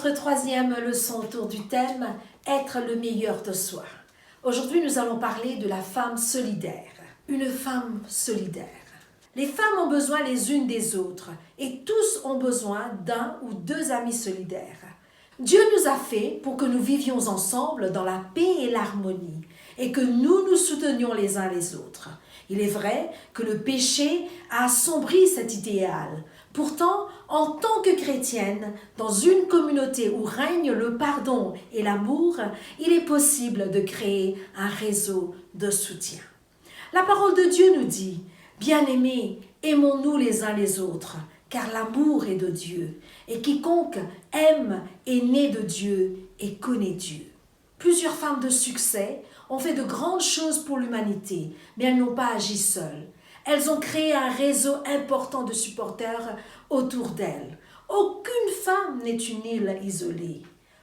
notre troisième leçon autour du thème « Être le meilleur de soi ». Aujourd'hui, nous allons parler de la femme solidaire. Une femme solidaire. Les femmes ont besoin les unes des autres et tous ont besoin d'un ou deux amis solidaires. Dieu nous a fait pour que nous vivions ensemble dans la paix et l'harmonie et que nous nous soutenions les uns les autres. Il est vrai que le péché a assombri cet idéal. Pourtant, en tant que chrétienne, dans une communauté où règne le pardon et l'amour, il est possible de créer un réseau de soutien. La parole de Dieu nous dit « Bien-aimés, aimons-nous les uns les autres, car l'amour est de Dieu, et quiconque aime est né de Dieu et connaît Dieu. » Plusieurs femmes de succès ont fait de grandes choses pour l'humanité, mais elles n'ont pas agi seules. Elles ont créé un réseau important de supporters autour d'elles. Aucune femme n'est une île isolée.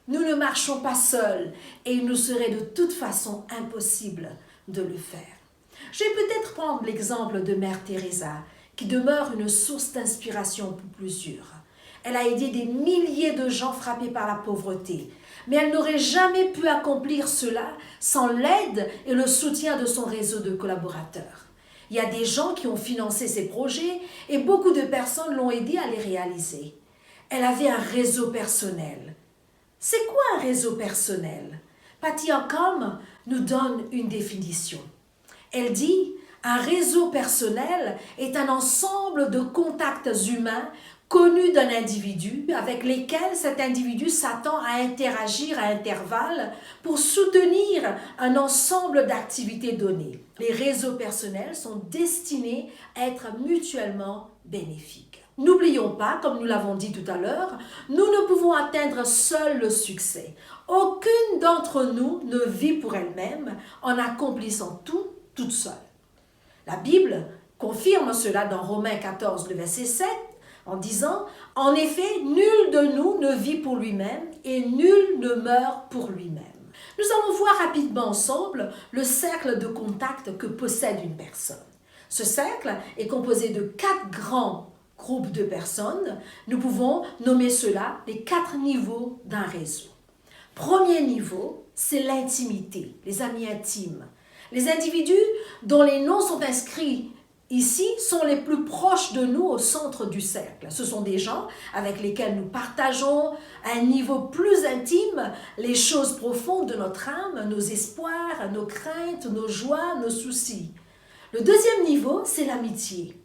Nous ne marchons pas seuls et il nous serait de toute façon impossible de le faire. Je vais peut-être prendre l'exemple de Mère Teresa, qui demeure une source d'inspiration pour plusieurs. Elle a aidé des milliers de gens frappés par la pauvreté, mais elle n'aurait jamais pu accomplir cela sans l'aide et le soutien de son réseau de collaborateurs. Il y a des gens qui ont financé ses projets et beaucoup de personnes l'ont aidé à les réaliser. Elle avait un réseau personnel. C'est quoi un réseau personnel? Patty Holcomb nous donne une définition. Elle dit « Un réseau personnel est un ensemble de contacts humains connus d'un individu avec lesquels cet individu s'attend à interagir à intervalles pour soutenir un ensemble d'activités données. Les réseaux personnels sont destinés à être mutuellement bénéfiques. N'oublions pas, comme nous l'avons dit tout à l'heure, nous ne pouvons atteindre seuls le succès. Aucune d'entre nous ne vit pour elle-même en accomplissant tout toute seule. La Bible confirme cela dans Romains 14, le verset 7, en disant « En effet, nul de nous ne vit pour lui-même et nul ne meurt pour lui-même. » Nous allons voir rapidement ensemble le cercle de contact que possède une personne. Ce cercle est composé de 4 grands groupes de personnes. Nous pouvons nommer cela les 4 niveaux d'un réseau. Premier niveau, c'est l'intimité, les amis intimes. Les individus dont les noms sont inscrits ici sont les plus proches de nous au centre du cercle. Ce sont des gens avec lesquels nous partageons à un niveau plus intime les choses profondes de notre âme, nos espoirs, nos craintes, nos joies, nos soucis. Le deuxième niveau, c'est l'amitié,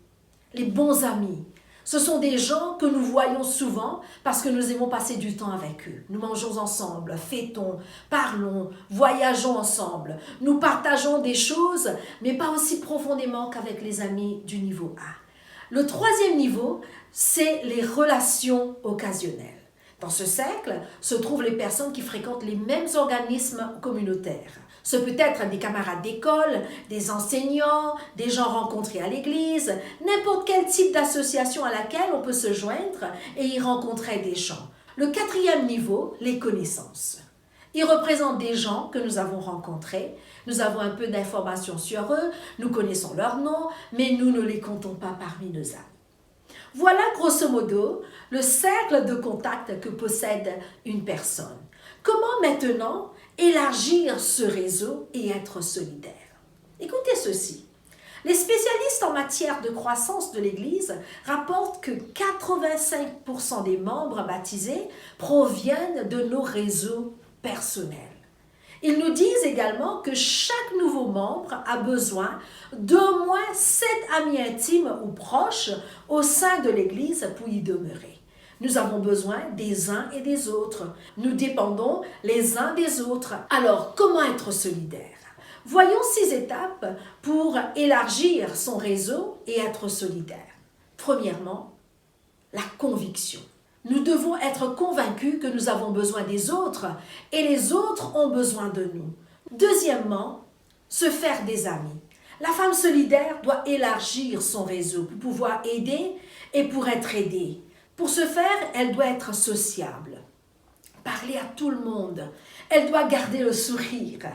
les bons amis. Ce sont des gens que nous voyons souvent parce que nous aimons passer du temps avec eux. Nous mangeons ensemble, fêtons, parlons, voyageons ensemble. Nous partageons des choses, mais pas aussi profondément qu'avec les amis du niveau A. Le troisième niveau, c'est les relations occasionnelles. Dans ce cercle se trouvent les personnes qui fréquentent les mêmes organismes communautaires. Ce peut être des camarades d'école, des enseignants, des gens rencontrés à l'église, n'importe quel type d'association à laquelle on peut se joindre et y rencontrer des gens. Le quatrième niveau, les connaissances. Ils représentent des gens que nous avons rencontrés, nous avons un peu d'informations sur eux, nous connaissons leurs noms, mais nous ne les comptons pas parmi nos amis. Voilà grosso modo le cercle de contact que possède une personne. Comment maintenant élargir ce réseau et être solidaire? Écoutez ceci. Les spécialistes en matière de croissance de l'Église rapportent que 85% des membres baptisés proviennent de nos réseaux personnels. Ils nous disent également que chaque nouveau membre a besoin d'au moins 7 amis intimes ou proches au sein de l'Église pour y demeurer. Nous avons besoin des uns et des autres. Nous dépendons les uns des autres. Alors, comment être solidaire? Voyons 6 étapes pour élargir son réseau et être solidaire. Premièrement, la conviction. Nous devons être convaincus que nous avons besoin des autres et les autres ont besoin de nous. Deuxièmement, se faire des amis. La femme solidaire doit élargir son réseau pour pouvoir aider et pour être aidée. Pour ce faire, elle doit être sociable, parler à tout le monde. Elle doit garder le sourire,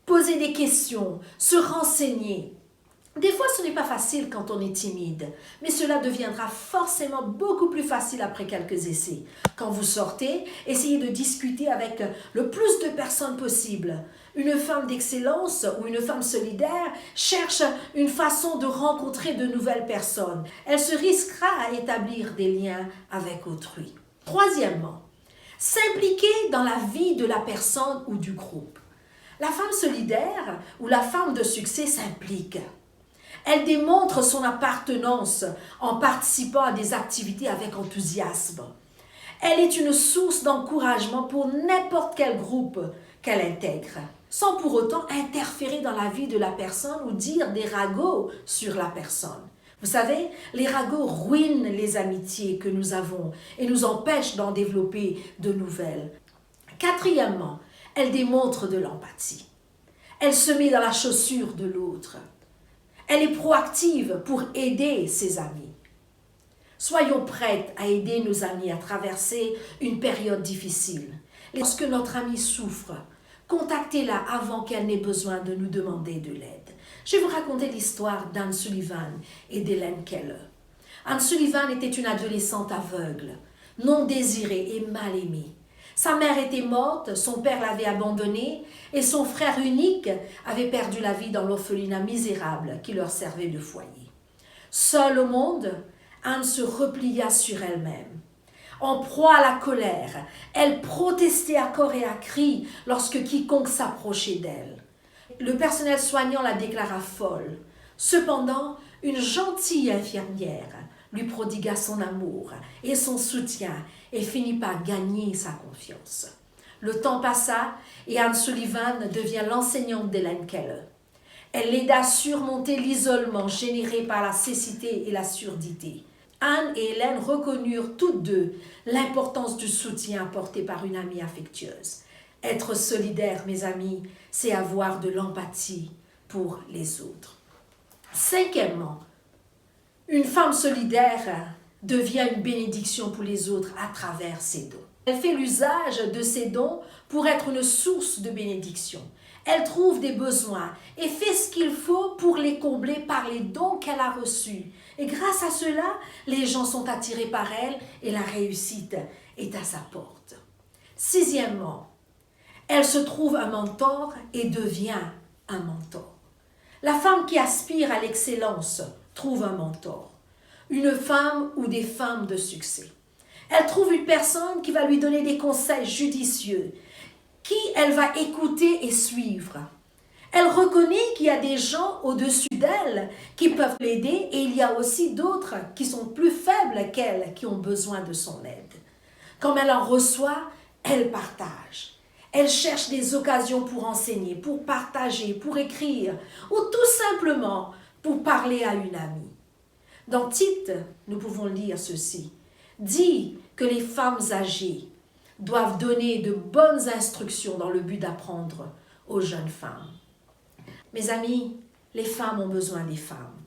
poser des questions, se renseigner. Des fois, ce n'est pas facile quand on est timide, mais cela deviendra forcément beaucoup plus facile après quelques essais. Quand vous sortez, essayez de discuter avec le plus de personnes possible. Une femme d'excellence ou une femme solidaire cherche une façon de rencontrer de nouvelles personnes. Elle se risquera à établir des liens avec autrui. Troisièmement, s'impliquer dans la vie de la personne ou du groupe. La femme solidaire ou la femme de succès s'implique. Elle démontre son appartenance en participant à des activités avec enthousiasme. Elle est une source d'encouragement pour n'importe quel groupe qu'elle intègre, sans pour autant interférer dans la vie de la personne ou dire des ragots sur la personne. Vous savez, les ragots ruinent les amitiés que nous avons et nous empêchent d'en développer de nouvelles. Quatrièmement, elle démontre de l'empathie. Elle se met dans la chaussure de l'autre. Elle est proactive pour aider ses amis. Soyons prêtes à aider nos amis à traverser une période difficile. Lorsque notre amie souffre, contactez-la avant qu'elle n'ait besoin de nous demander de l'aide. Je vais vous raconter l'histoire d'Anne Sullivan et d'Hélène Keller. Anne Sullivan était une adolescente aveugle, non désirée et mal aimée. Sa mère était morte, son père l'avait abandonnée et son frère unique avait perdu la vie dans l'orphelinat misérable qui leur servait de foyer. Seule au monde, Anne se replia sur elle-même. En proie à la colère, elle protestait à corps et à cri lorsque quiconque s'approchait d'elle. Le personnel soignant la déclara folle. Cependant, une gentille infirmière lui prodigua son amour et son soutien et finit par gagner sa confiance. Le temps passa et Anne Sullivan devient l'enseignante d'Hélène Keller. Elle l'aida à surmonter l'isolement généré par la cécité et la surdité. Anne et Hélène reconnurent toutes deux l'importance du soutien apporté par une amie affectueuse. Être solidaire, mes amis, c'est avoir de l'empathie pour les autres. Cinquièmement, une femme solidaire devient une bénédiction pour les autres à travers ses dons. Elle fait l'usage de ses dons pour être une source de bénédiction. Elle trouve des besoins et fait ce qu'il faut pour les combler par les dons qu'elle a reçus. Et grâce à cela, les gens sont attirés par elle et la réussite est à sa porte. Sixièmement, elle se trouve un mentor et devient un mentor. La femme qui aspire à l'excellence trouve un mentor, une femme ou des femmes de succès. Elle trouve une personne qui va lui donner des conseils judicieux, qui elle va écouter et suivre. Elle reconnaît qu'il y a des gens au-dessus d'elle qui peuvent l'aider et il y a aussi d'autres qui sont plus faibles qu'elle, qui ont besoin de son aide. Comme elle en reçoit, elle partage. Elle cherche des occasions pour enseigner, pour partager, pour écrire ou tout simplement pour parler à une amie. Dans Tite, nous pouvons lire ceci. Dit que les femmes âgées doivent donner de bonnes instructions dans le but d'apprendre aux jeunes femmes. Mes amis, les femmes ont besoin des femmes.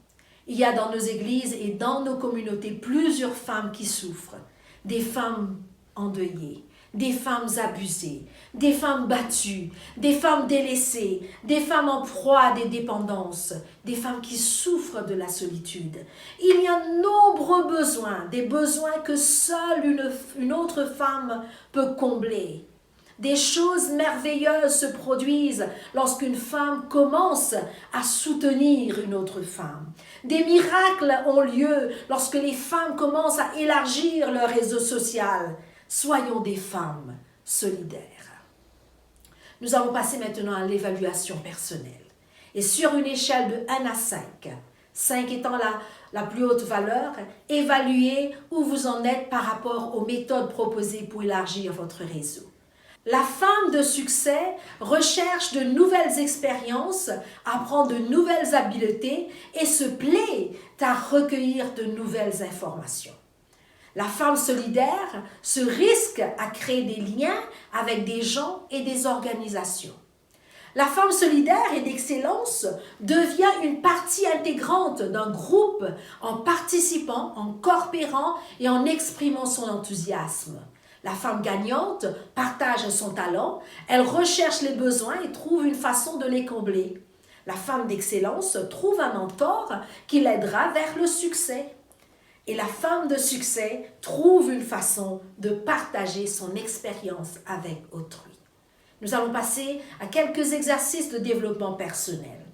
Il y a dans nos églises et dans nos communautés plusieurs femmes qui souffrent, des femmes endeuillées, des femmes abusées, des femmes battues, des femmes délaissées, des femmes en proie à des dépendances, des femmes qui souffrent de la solitude. Il y a nombreux besoins, des besoins que seule une autre femme peut combler. Des choses merveilleuses se produisent lorsqu'une femme commence à soutenir une autre femme. Des miracles ont lieu lorsque les femmes commencent à élargir leur réseau social. Soyons des femmes solidaires. Nous allons passer maintenant à l'évaluation personnelle. Et sur une échelle de 1 à 5, 5 étant la plus haute valeur, évaluez où vous en êtes par rapport aux méthodes proposées pour élargir votre réseau. La femme de succès recherche de nouvelles expériences, apprend de nouvelles habiletés et se plaît à recueillir de nouvelles informations. La femme solidaire se risque à créer des liens avec des gens et des organisations. La femme solidaire et d'excellence devient une partie intégrante d'un groupe en participant, en coopérant et en exprimant son enthousiasme. La femme gagnante partage son talent, elle recherche les besoins et trouve une façon de les combler. La femme d'excellence trouve un mentor qui l'aidera vers le succès. Et la femme de succès trouve une façon de partager son expérience avec autrui. Nous allons passer à quelques exercices de développement personnel.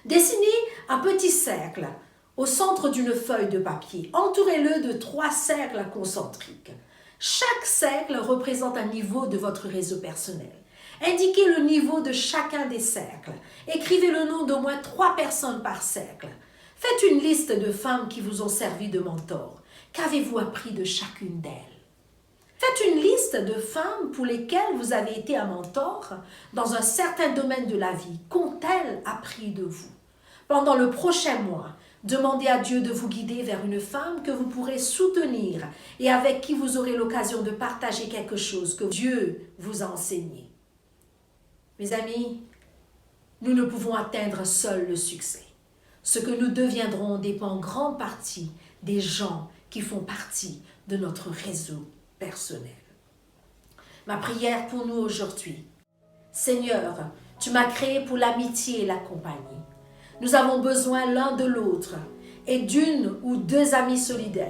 Dessinez un petit cercle au centre d'une feuille de papier. Entourez-le de 3 cercles concentriques. Chaque cercle représente un niveau de votre réseau personnel. Indiquez le niveau de chacun des cercles. Écrivez le nom d'au moins 3 personnes par cercle. Faites une liste de femmes qui vous ont servi de mentor. Qu'avez-vous appris de chacune d'elles? Faites une liste de femmes pour lesquelles vous avez été un mentor dans un certain domaine de la vie. Qu'ont-elles appris de vous? Pendant le prochain mois, demandez à Dieu de vous guider vers une femme que vous pourrez soutenir et avec qui vous aurez l'occasion de partager quelque chose que Dieu vous a enseigné. Mes amis, nous ne pouvons atteindre seuls le succès. Ce que nous deviendrons dépend en grande partie des gens qui font partie de notre réseau personnel. Ma prière pour nous aujourd'hui. Seigneur, tu m'as créé pour l'amitié et la compagnie. Nous avons besoin l'un de l'autre et d'une ou 2 amis solidaires.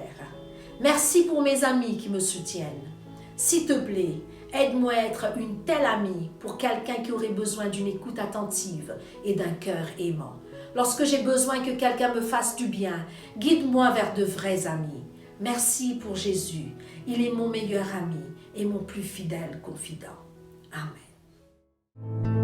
Merci pour mes amis qui me soutiennent. S'il te plaît, aide-moi à être une telle amie pour quelqu'un qui aurait besoin d'une écoute attentive et d'un cœur aimant. Lorsque j'ai besoin que quelqu'un me fasse du bien, guide-moi vers de vrais amis. Merci pour Jésus. Il est mon meilleur ami et mon plus fidèle confident. Amen.